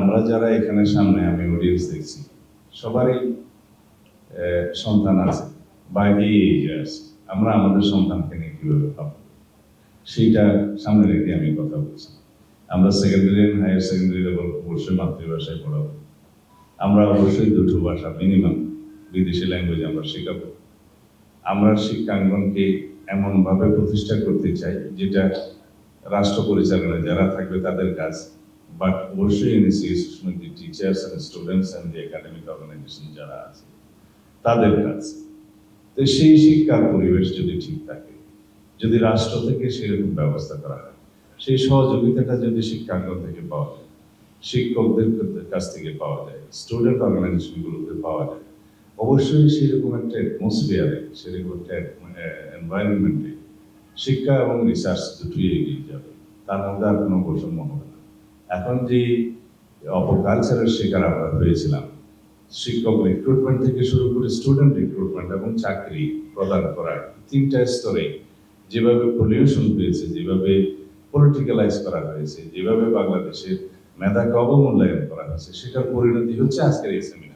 আমরা যারা এখানে সামনে আমি অডিয়েন্স দেখছি সবারই সন্তান আছে বা এই এজে আছে। আমরা আমাদের সন্তানকে নিয়ে কিভাবে ভাববো সেইটা সামনে রেখে আমি কথা বলছি। আমরা secondary and higher secondary level অবশ্যই মাতৃভাষায় পড়াবো। আমরা অবশ্যই দুটো ভাষা মিনিমাম বিদেশি ল্যাঙ্গুয়েজ আমরা শেখাবো। আমরা শিক্ষাঙ্গনকে এমনভাবে প্রতিষ্ঠা করতে চাই যেটা রাষ্ট্র পরিচালনায় যারা থাকবে তাদের কাজ, বাট অবশ্যই ইনস্টিটিউশনাল যে টিচার্স অ্যান্ড স্টুডেন্টস অ্যান্ড যে একাডেমিক অর্গানাইজেশন যারা আছে তাদের কাজ। তো সেই শিক্ষার পরিবেশ যদি ঠিক থাকে, যদি রাষ্ট্র থেকে সেরকম ব্যবস্থা করা হয়, সেই সহযোগিতাটা যদি শিক্ষাঙ্গন থেকে পাওয়া যায়, শিক্ষকদের কাছ থেকে পাওয়া যায়, স্টুডেন্ট অর্গানাইজেশনগুলোতে পাওয়া যায়, অবশ্যই সেরকম একটা অ্যাটমসফিয়ারে, সেরকম একটা এনভায়রনমেন্টে শিক্ষা এবং রিসার্চ দুটোই এগিয়ে যাবে। তার মধ্যে আর কোনো বৈষম্য হবে না। এখন যে অপকালচারের শিকার আমরা হয়েছিলাম, শিক্ষক রিক্রুটমেন্ট থেকে শুরু করে স্টুডেন্ট রিক্রুটমেন্ট এবং চাকরি প্রদান করা, তিনটা স্তরে যেভাবে পলিউশন হয়েছে, যেভাবে পলিটিক্যালাইজ করা হয়েছে, যেভাবে বাংলাদেশের মেধাকে অবমূল্যায়ন করা হয়েছে, সেটার পরিণতি হচ্ছে আজকের এই সেমিনার।